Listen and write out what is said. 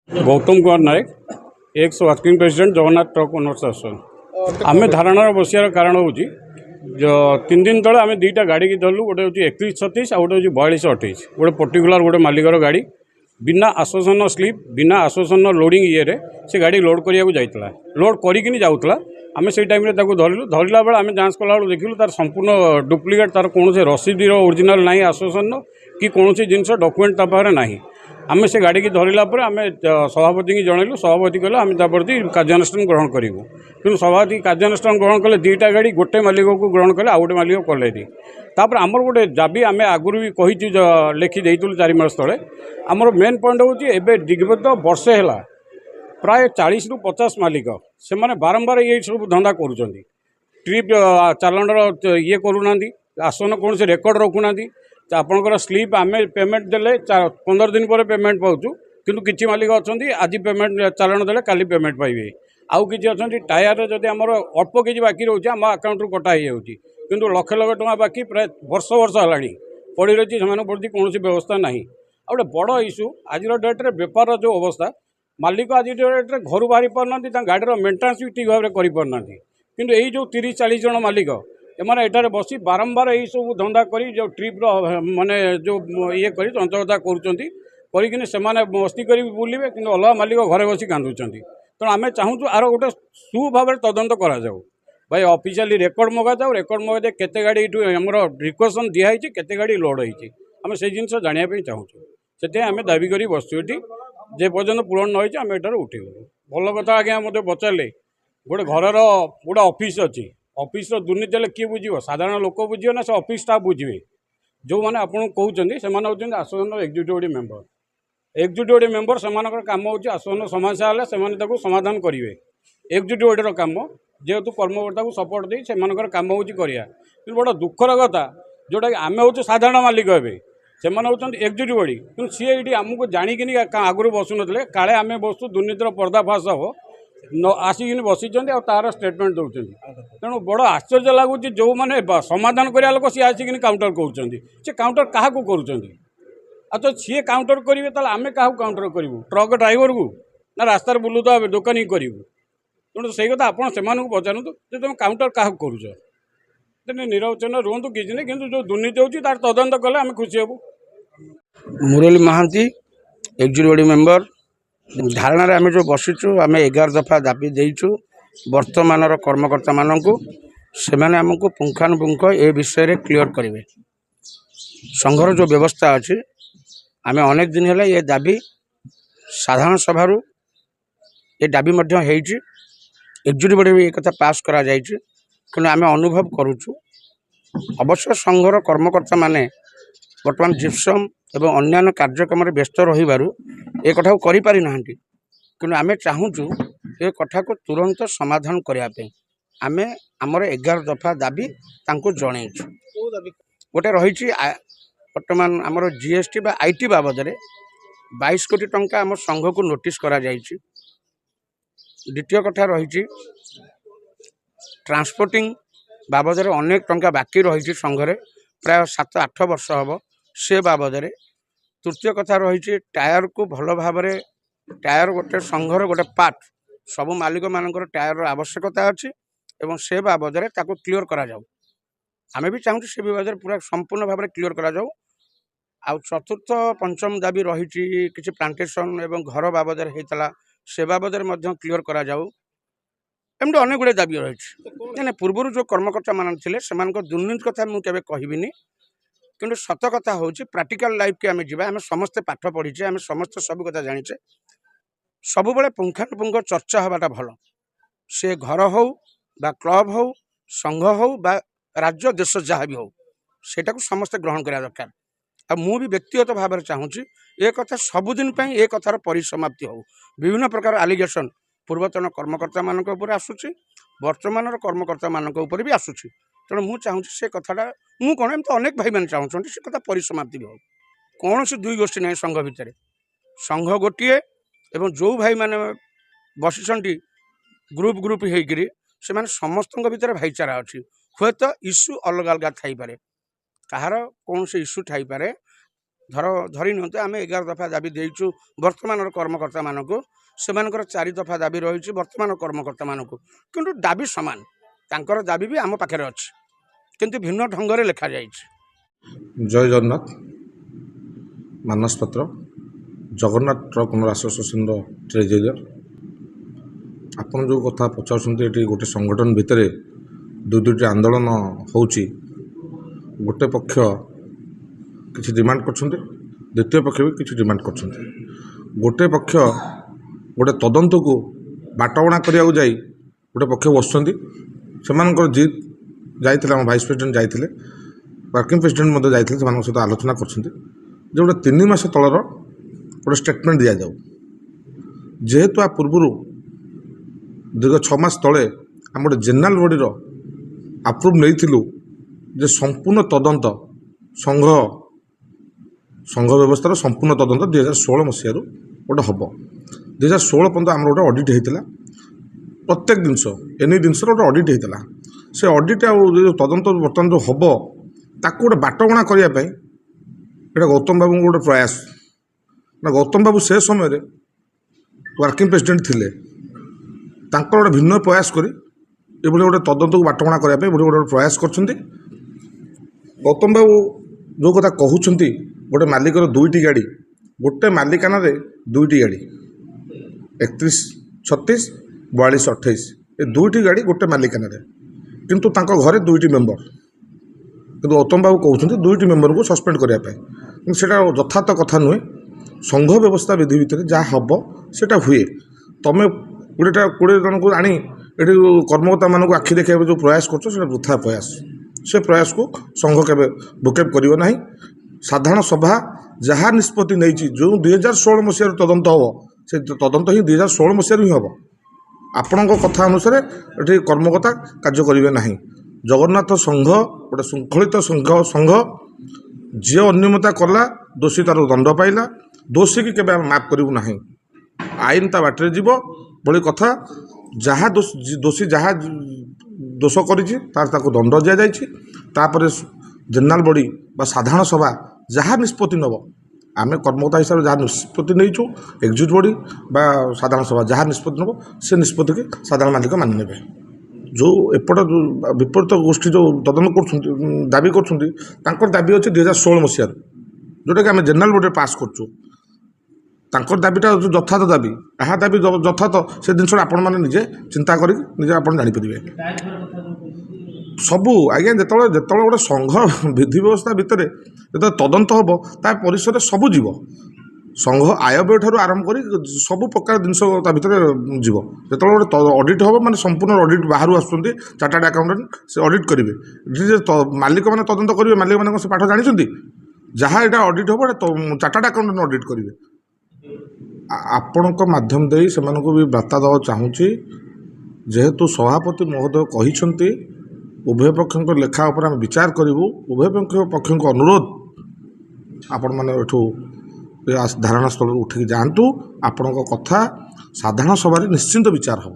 Gautam Kumar Nayak ex working president Jagannath truck owners association. आम धारणार बसार कारण हूँ जो 3 दिन तले आम दुईटा गाड़ी की धरलु। गोटे हूँ 3136 आ गोटे हूँ 4228। गोटे पर्टिकुलर गोटे मालिकर गाड़ी बिना आश्वासन स्लीप बिना आश्वासन लोडिंग ये से गाड़ी लोड करने जाइला। लोड करिकिनी जाऊला। आम से टाइम धरलु। धरला बेले आम जांच कला देखिलु तार संपूर्ण डुप्लिकेट तार कौन से रसीदर ओरिजिनल ना आश्वासन कि कौन जिनस डॉक्यूमेंट तापारे ना। आम से गाड़ी की धरला आम सभापति की जनइलु। सभापति कहले आम प्रति कार्यानुष्ठान ग्रहण करूँ कि सभापति कार्यानुष्ठान ग्रहण कले। दुईटा गाड़ी गोटे मालिक को ग्रहण कले आउ गोटे मालिक कले। तापर आमर गोटे दाबी आम आगुरी भी कही लिखी देलु 4 मास तले। आमर मेन पॉइंट हूँ एवं दिगत वर्षे है प्राय 40 ରୁ 50 मालिक से बारंबार ये सब धंदा करुँच। ट्रिप चालाणर ये करूना आसन कौन से रेकर्ड रखुना। आपंकर स्लीप आम पेमेंट देले 15 दिन पर पेमेंट पाचु किंतु किसी मालिक अच्छा आज पेमेंट चालाण देले काली पेमेंट पाइबे। आउ कि अच्छा टायर जब आमर अल्प किसी बाकी रोचे आम आकाउंट कटा हो किंतु लक्ष लक्ष टଙ୍କା बाकी प्राय वर्ष वर्ष है पड़ी रही से प्रति कौन व्यवस्था ना। आ गए बड़ इश्यू आज डेट्रे बेपार जो अवस्था मालिक आज डेट्रे घर बाहरी पारना गाड़ीर मेन्टेनान्स भी ठीक भाव में करना किंतु यही जो 30-40 जन मालिक एमाने एटारे बसी बारंबार यही सब धंदा करी जो ट्रिप्र माने जो ये करी चंचलता करिकिनि सेमाने मस्ती करी बुलिबे किंतु अलग मालिक घरे बसी कांदुचंती। तेणु आम चाहूँ आर गोटे सुभाव तदंत करा जाऊ। भाई ऑफिशियली रेकर्ड मगा जाऊ। रेकर्ड मगा दे केते गाड़ी इटू हमर रिक्वेशन दिया है केते गाड़ी लोड होई आम से जिनस जानिया चाहूँ से आम दाबी करी बसु जे पर्यटन पूरण न आम एटार उठेगलु। भल कथा आज्ञा मत पचारे गोटे घर गोटे ऑफिस अच्छी ऑफिस दुर्नीति हेल्ले किए बुझे साधारण लोक बुझे ना से ऑफिस स्टाफ बुझे जो मैंने आपको कहते हैं आश्वासन एक्जिक्यूटिव मेंबर। एक्जिक्यूटिव मेंबर से कम हो आश्वासन समस्या हेल्ले से समाधान करेंगे। एक्जिक्यूटिव कम जेहेतु कर्मकर्ता को सपोर्ट दे से कम हो बड़ा दुखर कथा जोटा कि आम हूँ साधारण मालिक हे से एक्जिक्यूटिव बॉडी कि सी ये आमको जाणिकी आगुरी बसुन काले आम बसु दुर्नीतिर पर्दाफाश हम न आसिक बसी तार स्टेटमेंट दौरान। तेणु बड़ आश्चर्य लगुच जो मैंने समाधान करा लोक सी आसिक काउंटर कर काउंटर क्या करुँच। अच्छा सी काउंटर करेंगे तो आम क्या काउंटर करूँ ट्रक ड्राइवर को ना रास्तार बुलू तो दुकानी करूँ। तेणु से कथा आप पचारू तुम काउंटर क्या करुच निरवचन रुहतु किसी नहीं किंतु जो दुर्नीति होती तार तदंत कले आम खुशी हेबू। मुरली महांती एक्जिक्यूटिव मेंबर। धारणार आम जो बसीचु आम 11 दफा दाबी देचु वर्तमान कर्मकर्ता मानू से आमको पुंखानुपुंख ए विषय क्लियर करेंगे। संघर जो व्यवस्था अच्छी आम अनेक दिन है ये दाबी साधारण सभा ये दाबी एक्जिक्यूटिव बॉडी भी एक पास करा जाइए कि आम अनुभव करुचु। अवश्य संघर कर्मकर्ता माने वर्तमान जिप्सम एवं अन्य कार्यक्रम व्यस्त रही ए कथा करि ना कि आम चाहूँ ये कथा को तुरंत समाधान करने आम आमर 11 दफा दाबी जनईचु। गोटे रही वर्तमान आमर जीएसटी बा आईटी बाबद 22 कोटी टंका आम संघ को नोटिस करा जाइछि। द्वितीय कथा रही ट्रांसपोर्टिंग बाबद अनेक टंका बाकी रही संघरे प्राय 7-8 वर्ष हम से बाबद। तृतीय कथा रही टायर को भल भाव टायर गोटे संघर गोटे पार्ट सब मालिक मानकर टायर आवश्यकता अच्छी एवं से बाबद ताको क्लियर करा जाऊ। आमे भी चाहूँ से बाबद पूरा संपूर्ण भाव में क्लियर करा जाऊ। आ चतुर्थ पंचम दाबी रही किसी प्लांटेशन एवं घर बाबद होता से बाबद क्लियर करा जाऊ। एमती अनेक गुड़े दाबी रही पूर्व जो कर्मकर्ता मान थे से दुर्नीति कथा मुझे कहबिनी किंतु सत कथा हूँ प्राक्टिकल लाइफ के आम जा समस्ते पाठ पढ़ीचे आम समस्त सब कथा जानीचे सब बड़े पुंखानुपुंख चर्चा हवाटा भल से घर हो बा क्लब हो संघ हो बा राज्य देश जहाँ भी हो सेटा को समस्ते ग्रहण करा दरकार। आ मु भी व्यक्तिगत भाव में चाहूँ ए कथा सबुदिन ए कथार परिसमाप्ति हो। विभिन्न प्रकार आलिगेशन पूर्वतन कर्मकर्ता मान आसूची वर्तमान कर्मकर्ता मान भी आसूची। तेणु मुझे चाहूँ से कथाटा मु कौन एम तो अनेक भाई मैंने चाहूँ से कथा परिसमाप्ति भी हो। कौन से दुई गोष्ठी ना संघ भितर संघ गोटे एवं जो भाई मैंने बसी ग्रुप ग्रुप होकर से समस्त भीतर भाईचारा अच्छी हे तो इश्यू अलग अलग थाईपे कहार कौन से इश्यू थाईपे ଧରି ନିଅନ୍ତୁ ଆମେ 11 ଦଫା ଦାବି ଦେଇଛୁ ବର୍ତ୍ତମାନର କର୍ମକର୍ତ୍ତାମାନଙ୍କୁ, ସେମାନଙ୍କର 4 ଦଫା ଦାବି ରହିଛି ବର୍ତ୍ତମାନ କର୍ମକର୍ତ୍ତାମାନଙ୍କୁ, କିନ୍ତୁ ଦାବି ସମାନ। ତାଙ୍କର ଦାବି ବି ଆମ ପାଖରେ ଅଛି, କିନ୍ତୁ ଭିନ୍ନ ଢଙ୍ଗରେ ଲେଖାଯାଇଛି। ଜୟ ଜଗନ୍ନାଥ। ମାନସ ପାତ୍ର, ଜଗନ୍ନାଥ ଟ୍ରକ୍ ଓନର୍ ଆସୋସିଏସନ୍ର ଟ୍ରେଜେରିୟର। ଆପଣ ଯେଉଁ କଥା ପଚାରୁଛନ୍ତି, ଏଠି ଗୋଟେ ସଂଗଠନ ଭିତରେ ଦୁଇଟି ଆନ୍ଦୋଳନ ହେଉଛି। ଗୋଟେ ପକ୍ଷ କିଛି ଡିମାଣ୍ଡ କରୁଛନ୍ତି, ଦ୍ୱିତୀୟ ପକ୍ଷ ବି କିଛି ଡିମାଣ୍ଡ କରୁଛନ୍ତି। ଗୋଟେ ପକ୍ଷ ଗୋଟେ ତଦନ୍ତକୁ ବାଟବଣା କରିବାକୁ ଯାଇ ଗୋଟେ ପକ୍ଷ ବସୁଛନ୍ତି। ସେମାନଙ୍କର ଜିତ୍ ଯାଇଥିଲେ, ଆମ ଭାଇସ୍ ପ୍ରେସିଡେଣ୍ଟ ଯାଇଥିଲେ, ୱାର୍କିଂ ପ୍ରେସିଡେଣ୍ଟ ମଧ୍ୟ ଯାଇଥିଲେ, ସେମାନଙ୍କ ସହିତ ଆଲୋଚନା କରିଛନ୍ତି ଯେ ଗୋଟେ 3 ମାସ ତଳର ଗୋଟେ ଷ୍ଟେଟମେଣ୍ଟ ଦିଆଯାଉ। ଯେହେତୁ ଆ ପୂର୍ବରୁ ଦୀର୍ଘ 6 ମାସ ତଳେ ଆମେ ଗୋଟେ ଜେନେରାଲ ବଡ଼ିର ଆପ୍ରୁଭ୍ ନେଇଥିଲୁ ଯେ ସମ୍ପୂର୍ଣ୍ଣ ତଦନ୍ତ ସଂଘ ବ୍ୟବସ୍ଥାର ସମ୍ପୂର୍ଣ୍ଣ ତଦନ୍ତ 2016 ମସିହାରୁ ଗୋଟେ ହେବ। 2016 ପର୍ଯ୍ୟନ୍ତ ଆମର ଗୋଟେ ଅଡ଼ିଟ୍ ହେଇଥିଲା। ପ୍ରତ୍ୟେକ ଜିନିଷ ଏନି ଜିନିଷର ଗୋଟେ ଅଡ଼ିଟ୍ ହେଇଥିଲା। ସେ ଅଡ଼ିଟ୍ ଆଉ ଯେଉଁ ତଦନ୍ତ ବର୍ତ୍ତମାନ ଯେଉଁ ହେବ, ତାକୁ ଗୋଟେ ବାଟବଣା କରିବା ପାଇଁ ଏଇଟା ଗୌତମ ବାବୁଙ୍କ ଗୋଟେ ପ୍ରୟାସ। ନା ଗୌତମ ବାବୁ ସେ ସମୟରେ ୱାର୍କିଂ ପ୍ରେସିଡେଣ୍ଟ ଥିଲେ, ତାଙ୍କର ଗୋଟେ ଭିନ୍ନ ପ୍ରୟାସ କରି ଏଭଳି ଗୋଟେ ତଦନ୍ତକୁ ବାଟବଣା କରିବା ପାଇଁ ଏଭଳି ଗୋଟେ ପ୍ରୟାସ କରିଛନ୍ତି। ଗୌତମ ବାବୁ ଯେଉଁ କଥା କହୁଛନ୍ତି, ଗୋଟେ ମାଲିକର 2ଟି ଗାଡ଼ି, ଗୋଟେ ମାଲିକାନାରେ 2ଟି ଗାଡ଼ି, 3136, 4228, ଏ 2ଟି ଗାଡ଼ି ଗୋଟେ ମାଲିକାନାରେ, କିନ୍ତୁ ତାଙ୍କ ଘରେ 2ଟି ମେମ୍ବର। କିନ୍ତୁ ଗୌତମ ବାବୁ କହୁଛନ୍ତି 2ଟି ମେମ୍ବରକୁ ସସ୍ପେଣ୍ଡ କରିବା ପାଇଁ, କିନ୍ତୁ ସେଇଟା ଯଥାର୍ଥ କଥା ନୁହେଁ। ସଂଘ ବ୍ୟବସ୍ଥା ବିଧି ଭିତରେ ଯାହା ହେବ ସେଇଟା ହୁଏ। ତୁମେ 20 ଜଣଙ୍କୁ ଆଣି ଏଠି କର୍ମକର୍ତ୍ତାମାନଙ୍କୁ ଆଖି ଦେଖାଇବାକୁ ଯେଉଁ ପ୍ରୟାସ କରୁଛ, ସେଇଟା ବୃଥା ପ୍ରୟାସ। ସେ ପ୍ରୟାସକୁ ସଂଘ କେବେ ଭ୍ରୁକ୍ଷେପ କରିବ ନାହିଁ। ସାଧାରଣ ସଭା ଯାହା ନିଷ୍ପତ୍ତି ନେଇଛି, ଯେଉଁ 2016 ମସିହାରୁ ତଦନ୍ତ ହେବ, ସେ ତଦନ୍ତ ହିଁ 2016 ମସିହାରୁ ହିଁ ହେବ। ଆପଣଙ୍କ କଥା ଅନୁସାରେ ଏଠି କର୍ମକର୍ତ୍ତା କାର୍ଯ୍ୟ କରିବେ ନାହିଁ। ଜଗନ୍ନାଥ ସଂଘ ଗୋଟେ ଶୃଙ୍ଖଳିତ ସଂଘ। ଯିଏ ଅନିୟମିତତା କଲା, ଦୋଷୀ ତାର ଦଣ୍ଡ ପାଇଲା। ଦୋଷୀକି କେବେ ଆମେ ମାଫ କରିବୁ ନାହିଁ। ଆଇନ ତା ବାଟରେ ଯିବ ଭଳି କଥା। ଯାହା ଦୋଷୀ ଯାହା ଦୋଷ କରିଛି ତାକୁ ଦଣ୍ଡ ଦିଆଯାଇଛି। ତାପରେ ଜେନେରାଲ ବଡ଼ି ବା ସାଧାରଣ ସଭା ଯାହା ନିଷ୍ପତ୍ତି ନେବ, ଆମେ କର୍ମକର୍ତ୍ତା ହିସାବରେ ଯାହା ନିଷ୍ପତ୍ତି ନେଇଛୁ, ଏକ୍ଜିକ୍ୟୁଟିଭ୍ ବଡ଼ି ବା ସାଧାରଣ ସଭା ଯାହା ନିଷ୍ପତ୍ତି ନେବ, ସେ ନିଷ୍ପତ୍ତିକି ସାଧାରଣ ମାଲିକ ମାନି ନେବେ। ଯେଉଁ ଏପଟ ବିପରୀତ ଗୋଷ୍ଠୀ ଯେଉଁ ତଦନ୍ତ କରୁଛନ୍ତି, ଦାବି କରୁଛନ୍ତି, ତାଙ୍କର ଦାବି ଅଛି 2016 ମସିହାରୁ, ଯେଉଁଟାକି ଆମେ ଜେନେରାଲ ବୋର୍ଡ଼ରେ ପାସ୍ କରୁଛୁ। ତାଙ୍କର ଦାବିଟା ଯେଉଁ ଯଥାର୍ଥ ଦାବି, ଏହା ଦାବି ଯଥାର୍ଥ, ସେ ଜିନିଷଟା ଆପଣମାନେ ନିଜେ ଚିନ୍ତା କରିକି ନିଜେ ଆପଣ ଜାଣିପାରିବେ। ସବୁ ଆଜ୍ଞା, ଯେତେବେଳେ ଗୋଟେ ସଂଘ ବିଧି ବ୍ୟବସ୍ଥା ଭିତରେ ଯେତେବେଳେ ତଦନ୍ତ ହେବ, ତା ପରିସରରେ ସବୁ ଯିବ। ସଂଘ ଆୟବ୍ୟୟ ଠାରୁ ଆରମ୍ଭ କରି ସବୁ ପ୍ରକାର ଜିନିଷ ତା ଭିତରେ ଯିବ। ଯେତେବେଳେ ଗୋଟେ ଅଡ଼ିଟ୍ ହେବ, ମାନେ ସମ୍ପୂର୍ଣ୍ଣ ଅଡ଼ିଟ୍ ବାହାରୁ ଆସୁଛନ୍ତି ଚାର୍ଟାର୍ଡ ଆକାଉଣ୍ଟାଣ୍ଟ, ସେ ଅଡ଼ିଟ୍ କରିବେ। ମାଲିକମାନେ ତଦନ୍ତ କରିବେ, ମାଲିକମାନେ ସେ ପାଠ ଜାଣିଛନ୍ତି? ଯାହା ଏଇଟା ଅଡ଼ିଟ୍ ହେବ, ଏଇଟା ଚାର୍ଟାର୍ଡ ଆକାଉଣ୍ଟାଣ୍ଟ ଅଡ଼ିଟ୍ କରିବେ। ଆପଣଙ୍କ ମାଧ୍ୟମ ଦେଇ ସେମାନଙ୍କୁ ବି ବାର୍ତ୍ତା ଦେବାକୁ ଚାହୁଁଛି, ଯେହେତୁ ସଭାପତି ମହୋଦୟ କହିଛନ୍ତି ଉଭୟ ପକ୍ଷଙ୍କ ଲେଖା ଉପରେ ଆମେ ବିଚାର କରିବୁ, ଉଭୟ ପକ୍ଷଙ୍କ ଅନୁରୋଧ, ଆପଣମାନେ ଏଠୁ ଧାରଣା ସ୍ଥଳରୁ ଉଠିକି ଯାଆନ୍ତୁ। ଆପଣଙ୍କ କଥା ସାଧାରଣ ସଭାରେ ନିଶ୍ଚିନ୍ତ ବିଚାର ହେବ।